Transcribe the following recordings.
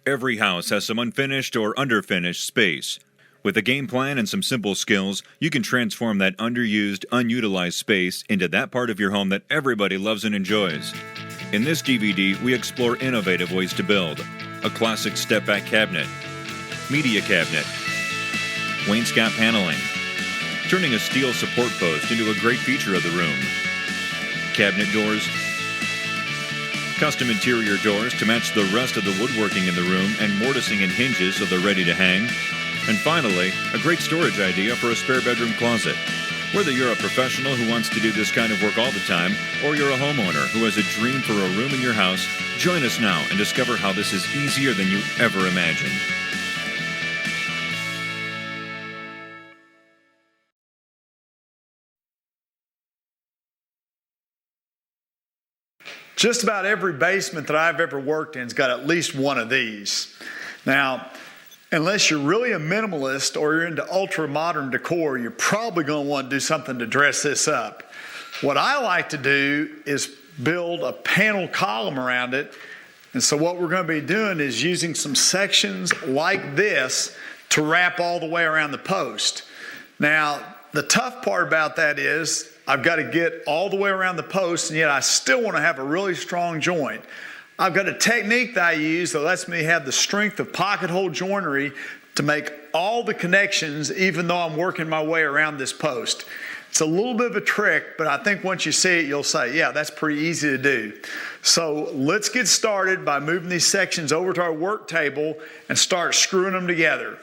Every house has some unfinished or underfinished space. With a game plan and some simple skills, you can transform that underused, unutilized space into that part of your home that everybody loves and enjoys. In this DVD, we explore innovative ways to build a classic step-back cabinet, media cabinet, wainscot paneling, turning a steel support post into a great feature of the room, cabinet doors, custom interior doors to match the rest of the woodworking in the room, and mortising and hinges so they're ready to hang. And finally, a great storage idea for a spare bedroom closet. Whether you're a professional who wants to do this kind of work all the time, or you're a homeowner who has a dream for a room in your house, join us now and discover how this is easier than you ever imagined. Just about every basement that I've ever worked in has got at least one of these. Now, unless you're really a minimalist or you're into ultra-modern decor, you're probably going to want to do something to dress this up. What I like to do is build a panel column around it. And so what we're going to be doing is using some sections like this to wrap all the way around the post. Now, the tough part about that is I've got to get all the way around the post, and yet I still want to have a really strong joint. I've got a technique that I use that lets me have the strength of pocket hole joinery to make all the connections even though I'm working my way around this post. It's a little bit of a trick, but I think once you see it, you'll say, yeah, that's pretty easy to do. So let's get started by moving these sections over to our work table and start screwing them together.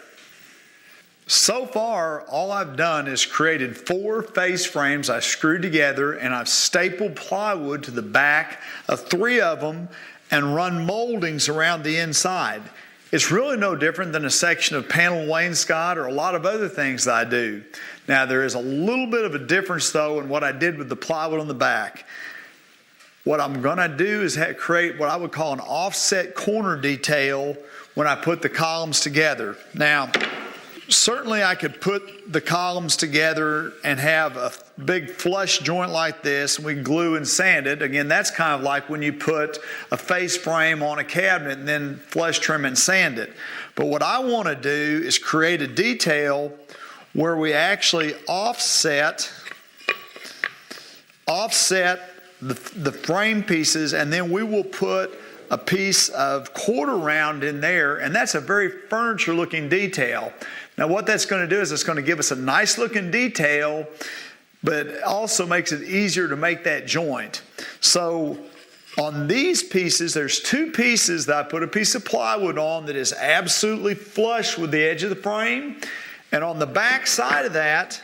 So far, all I've done is created 4 face frames I screwed together, and I've stapled plywood to the back of 3 of them and run moldings around the inside. It's really no different than a section of panel wainscot or a lot of other things that I do. Now, there is a little bit of a difference, though, in what I did with the plywood on the back. What I'm going to do is create what I would call an offset corner detail when I put the columns together. Now, certainly I could put the columns together and have a big flush joint like this, and we glue and sand it. Again, that's kind of like when you put a face frame on a cabinet and then flush trim and sand it. But what I want to do is create a detail where we actually offset the frame pieces, and then we will put a piece of quarter round in there, and that's a very furniture looking detail. Now what that's going to do is it's going to give us a nice looking detail, but it also makes it easier to make that joint. So on these pieces, there's 2 pieces that I put a piece of plywood on that is absolutely flush with the edge of the frame. And on the back side of that,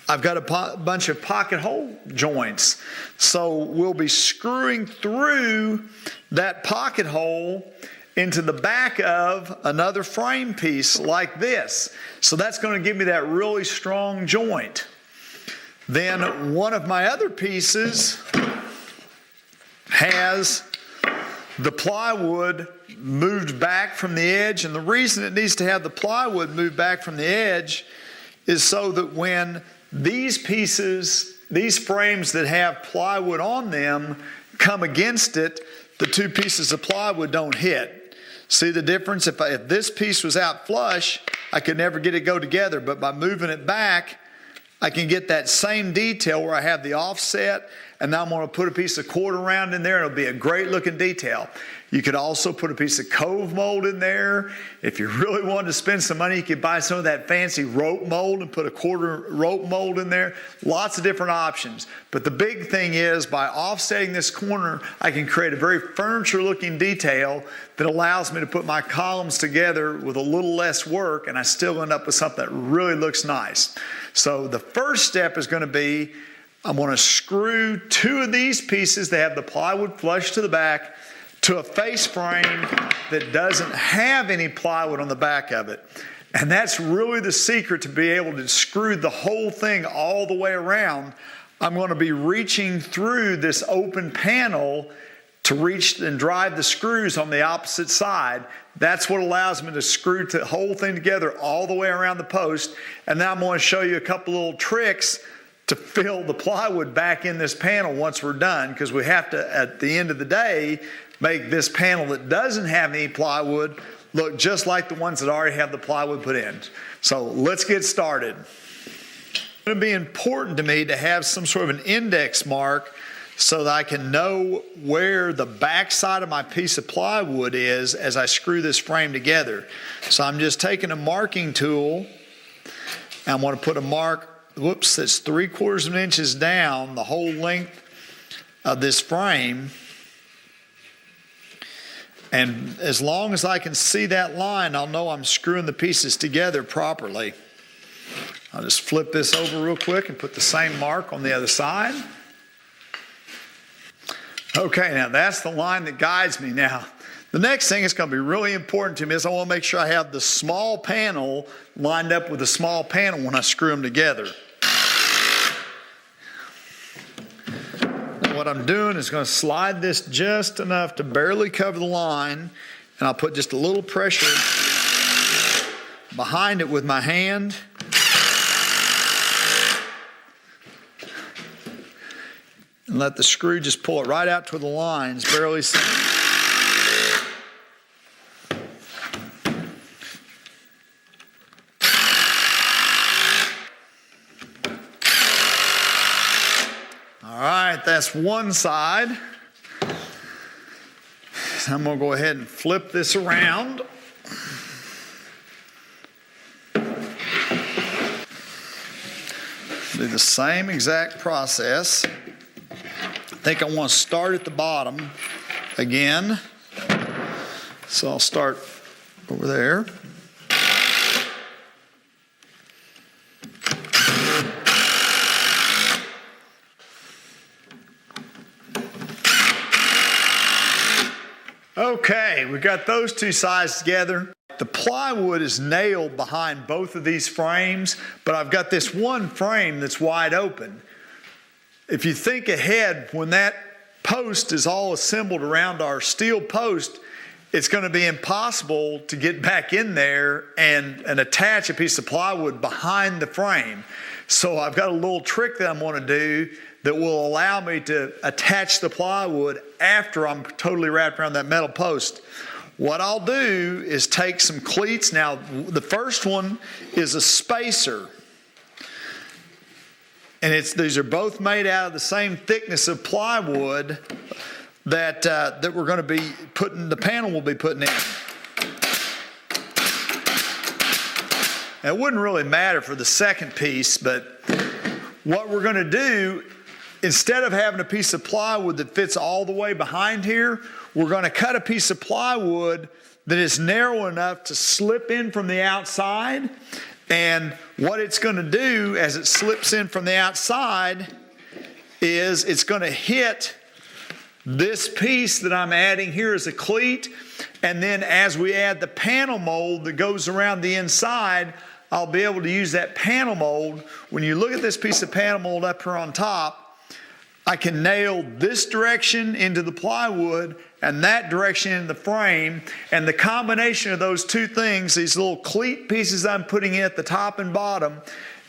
I've got a bunch of pocket hole joints. So we'll be screwing through that pocket hole into the back of another frame piece like this. So that's going to give me that really strong joint. Then one of my other pieces has the plywood moved back from the edge, and the reason it needs to have the plywood moved back from the edge is so that when these pieces, these frames that have plywood on them come against it, the 2 pieces of plywood don't hit. See the difference? If this piece was out flush, I could never get it go together, but by moving it back, I can get that same detail where I have the offset, and now I'm going to put a piece of quarter round in there, and it'll be a great looking detail. You could also put a piece of cove mold in there. If you really wanted to spend some money, you could buy some of that fancy rope mold and put a quarter rope mold in there. Lots of different options. But the big thing is, by offsetting this corner, I can create a very furniture looking detail that allows me to put my columns together with a little less work, and I still end up with something that really looks nice. So the first step is going to be, I'm going to screw 2 of these pieces that have the plywood flush to the back to a face frame that doesn't have any plywood on the back of it. And that's really the secret to be able to screw the whole thing all the way around. I'm going to be reaching through this open panel to reach and drive the screws on the opposite side. That's what allows me to screw the whole thing together all the way around the post. And now I'm going to show you a couple little tricks to fill the plywood back in this panel once we're done, because we have to, at the end of the day, make this panel that doesn't have any plywood look just like the ones that already have the plywood put in. So let's get started. It's going to be important to me to have some sort of an index mark so that I can know where the back side of my piece of plywood is as I screw this frame together. So I'm just taking a marking tool, and I'm going to put a mark, whoops, that's 3/4 inches down the whole length of this frame. And as long as I can see that line, I'll know I'm screwing the pieces together properly. I'll just flip this over real quick and put the same mark on the other side. Okay, now that's the line that guides me. Now, the next thing that's going to be really important to me is I want to make sure I have the small panel lined up with the small panel when I screw them together. What I'm doing is going to slide this just enough to barely cover the line, and I'll put just a little pressure behind it with my hand. And let the screw just pull it right out to the lines, barely seen. That's one side. So I'm going to go ahead and flip this around. Do the same exact process. I think I want to start at the bottom again. So I'll start over there. Okay, we got those two sides together. The plywood is nailed behind both of these frames, but I've got this one frame that's wide open. If you think ahead, when that post is all assembled around our steel post, it's going to be impossible to get back in there and attach a piece of plywood behind the frame. So I've got a little trick that I'm going to do that will allow me to attach the plywood after I'm totally wrapped around that metal post. What I'll do is take some cleats. Now, the first one is a spacer. And these are both made out of the same thickness of plywood that we're going to be putting, the panel will be putting in. Now, it wouldn't really matter for the second piece, but what we're going to do, instead of having a piece of plywood that fits all the way behind here, we're going to cut a piece of plywood that is narrow enough to slip in from the outside. And what it's going to do as it slips in from the outside is it's going to hit this piece that I'm adding here as a cleat. And then as we add the panel mold that goes around the inside, I'll be able to use that panel mold. When you look at this piece of panel mold up here on top, I can nail this direction into the plywood and that direction in the frame. And the combination of those two things, these little cleat pieces I'm putting in at the top and bottom,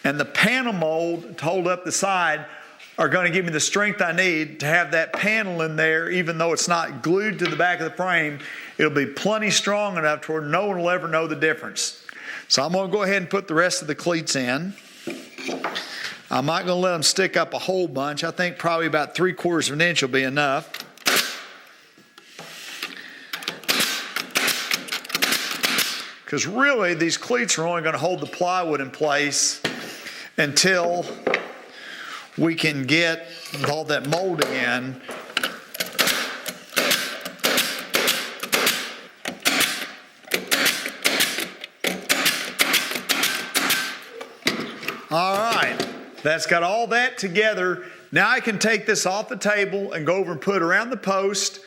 and the panel mold to hold up the side, are going to give me the strength I need to have that panel in there. Even though it's not glued to the back of the frame, it'll be plenty strong enough to where no one will ever know the difference. So I'm going to go ahead and put the rest of the cleats in. I'm not going to let them stick up a whole bunch. I think probably about 3/4 inch will be enough. Because really, these cleats are only going to hold the plywood in place until we can get all that molding in. All right, that's got all that together. Now I can take this off the table and go over and put it around the post.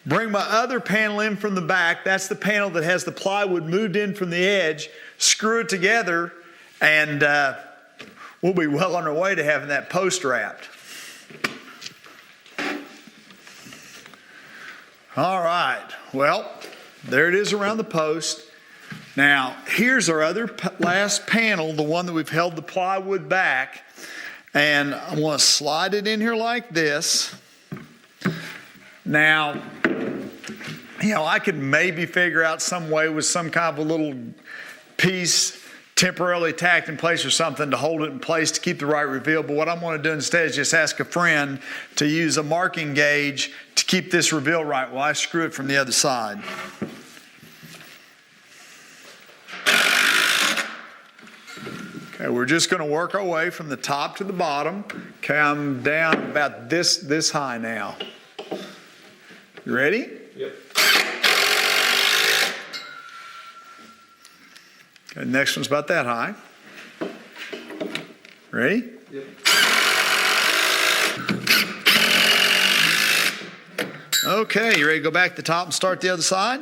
Bring my other panel in from the back. That's the panel that has the plywood moved in from the edge. Screw it together, and we'll be well on our way to having that post wrapped. All right, well, there it is around the post. Now, here's our other last panel, the one that we've held the plywood back. And I want to slide it in here like this. Now, I could maybe figure out some way with some kind of a little piece temporarily tacked in place or something to hold it in place to keep the right reveal. But what I'm going to do instead is just ask a friend to use a marking gauge to keep this reveal right while I screw it from the other side. Okay, we're just going to work our way from the top to the bottom. Okay, I'm down about this high now. You ready? Yep. Okay, next one's about that high. Ready? Yep. Okay, you ready to go back to the top and start the other side?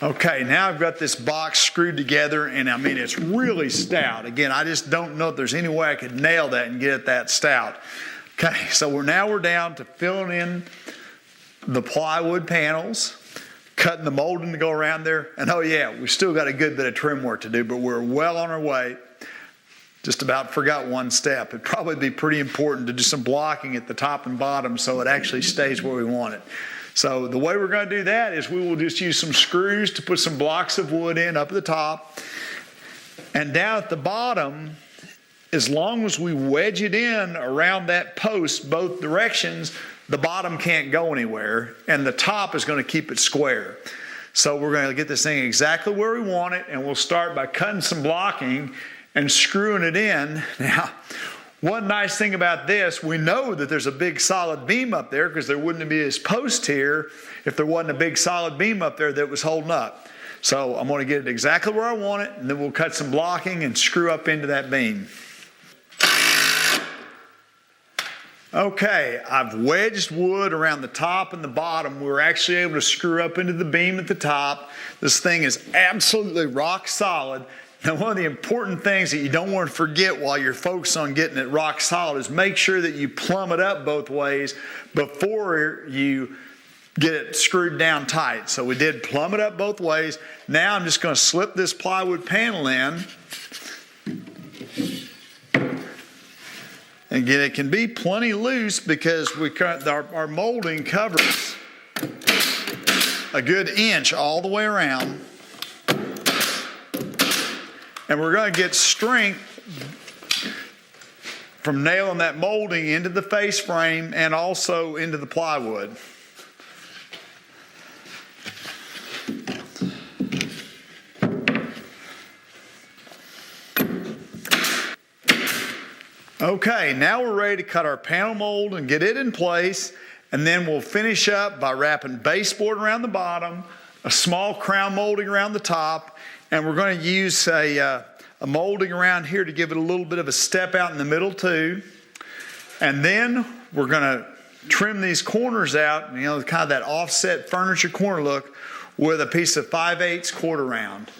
Okay, now I've got this box screwed together, and I mean, it's really stout. Again, I just don't know if there's any way I could nail that and get it that stout. Okay, so we're down to filling in the plywood panels, cutting the molding to go around there, and oh yeah, we've still got a good bit of trim work to do, but we're well on our way. Just about forgot one step. It'd probably be pretty important to do some blocking at the top and bottom so it actually stays where we want it. So the way we're going to do that is we will just use some screws to put some blocks of wood in up at the top. And down at the bottom, as long as we wedge it in around that post both directions, the bottom can't go anywhere, and the top is going to keep it square. So we're going to get this thing exactly where we want it, and we'll start by cutting some blocking and screwing it in. Now, one nice thing about this, we know that there's a big solid beam up there because there wouldn't be this post here if there wasn't a big solid beam up there that was holding up. So I'm going to get it exactly where I want it, and then we'll cut some blocking and screw up into that beam. Okay, I've wedged wood around the top and the bottom. We're actually able to screw up into the beam at the top. This thing is absolutely rock solid. Now, one of the important things that you don't want to forget while you're focused on getting it rock solid is make sure that you plumb it up both ways before you get it screwed down tight. So we did plumb it up both ways. Now I'm just going to slip this plywood panel in. And again, it can be plenty loose because our molding covers a good inch all the way around. And we're going to get strength from nailing that molding into the face frame and also into the plywood. Okay, now we're ready to cut our panel mold and get it in place, and then we'll finish up by wrapping baseboard around the bottom, a small crown molding around the top, and we're going to use a molding around here to give it a little bit of a step out in the middle too. And then we're going to trim these corners out, kind of that offset furniture corner look with a piece of 5/8 quarter round.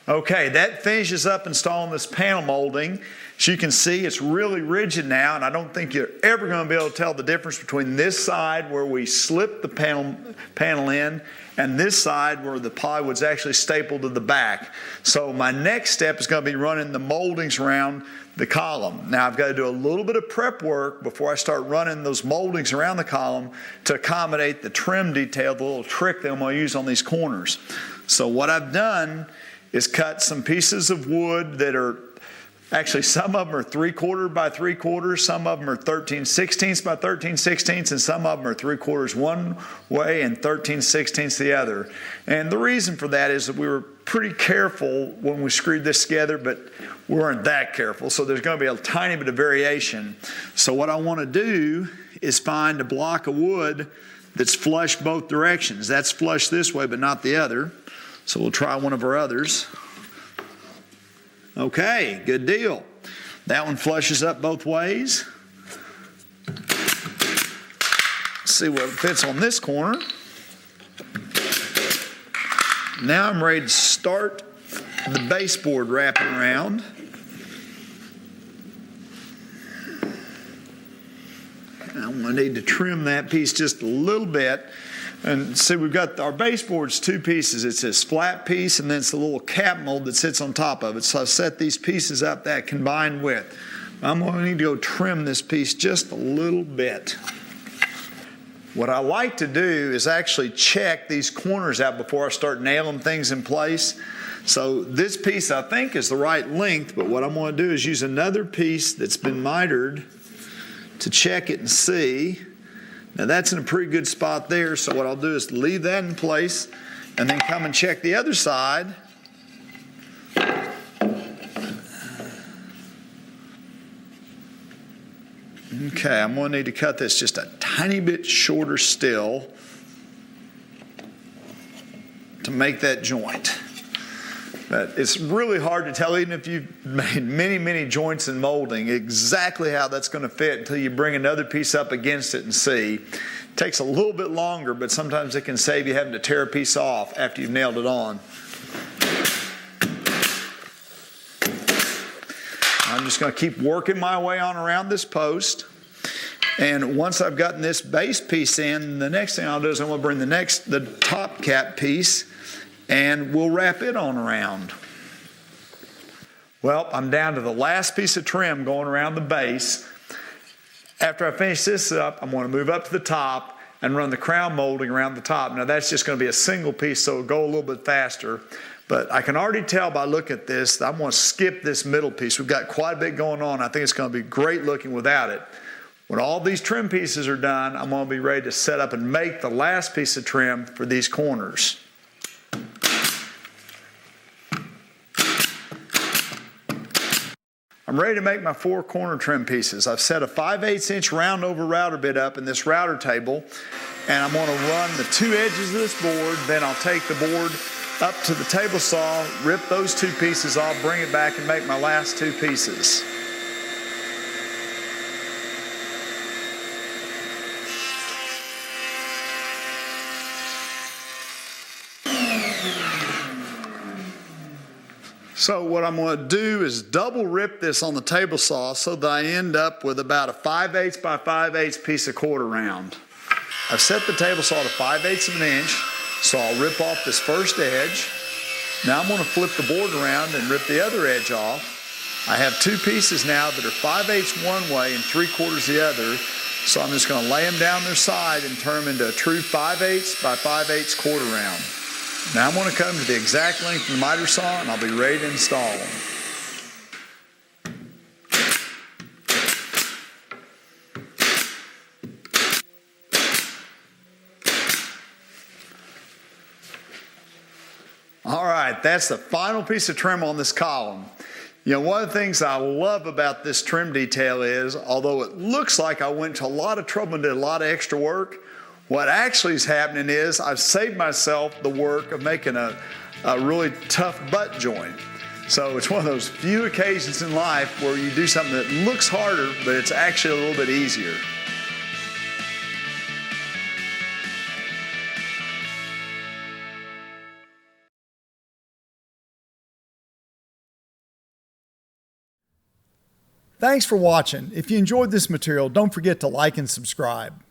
Okay, that finishes up installing this panel molding. As you can see, it's really rigid now, and I don't think you're ever going to be able to tell the difference between this side where we slip the panel in and this side where the plywood's actually stapled to the back. So my next step is going to be running the moldings around the column. Now I've got to do a little bit of prep work before I start running those moldings around the column to accommodate the trim detail, the little trick that I'm going to use on these corners. So what I've done is cut some pieces of wood that are, actually some of them are 3/4 by 3/4, some of them are 13/16 by 13/16, and some of them are 3/4 one way and 13/16 the other. And the reason for that is that we were pretty careful when we screwed this together, but we weren't that careful, so there's going to be a tiny bit of variation. So what I want to do is find a block of wood that's flush both directions. That's flush this way, but not the other. So we'll try one of our others. Okay, good deal. That one flushes up both ways. Let's see what fits on this corner. Now I'm ready to start the baseboard wrapping around. I'm going to need to trim that piece just a little bit. And see, we've got our baseboard's two pieces. It's this flat piece, and then it's a little cap mold that sits on top of it. So I've set these pieces up that combined width. I'm going to need to go trim this piece just a little bit. What I like to do is actually check these corners out before I start nailing things in place. So this piece I think is the right length, but what I'm going to do is use another piece that's been mitered to check it and see. Now that's in a pretty good spot there, so what I'll do is leave that in place and then come and check the other side. Okay, I'm going to need to cut this just a tiny bit shorter still to make that joint. But it's really hard to tell, even if you've made many joints in molding, exactly how that's going to fit until you bring another piece up against it and see. It takes a little bit longer, but sometimes it can save you having to tear a piece off after you've nailed it on. I'm just going to keep working my way on around this post. And once I've gotten this base piece in, the next thing I'll do is I'm going to bring the top cap piece, and we'll wrap it on around. Well, I'm down to the last piece of trim going around the base. After I finish this up, I'm going to move up to the top and run the crown molding around the top. Now that's just going to be a single piece, so it'll go a little bit faster. But I can already tell by looking at this that I'm going to skip this middle piece. We've got quite a bit going on. I think it's going to be great looking without it. When all these trim pieces are done, I'm going to be ready to set up and make the last piece of trim for these corners. I'm ready to make my 4 corner trim pieces. I've set a 5/8 inch round over router bit up in this router table, and I'm going to run the 2 edges of this board. Then I'll take the board up to the table saw, rip those 2 pieces off, bring it back and make my last 2 pieces. So what I'm going to do is double rip this on the table saw so that I end up with about a 5/8 by 5/8 piece of quarter round. I've set the table saw to 5/8 of an inch, so I'll rip off this first edge. Now I'm going to flip the board around and rip the other edge off. I have 2 pieces now that are 5/8 one way and 3/4 the other, so I'm just going to lay them down their side and turn them into a true 5/8 by 5/8 quarter round. Now I'm going to come to the exact length of the miter saw and I'll be ready to install them. All right, that's the final piece of trim on this column. You know, one of the things I love about this trim detail is, although it looks like I went to a lot of trouble and did a lot of extra work, what actually is happening is I've saved myself the work of making a really tough butt joint. So it's one of those few occasions in life where you do something that looks harder, but it's actually a little bit easier. Thanks for watching. If you enjoyed this material, don't forget to like and subscribe.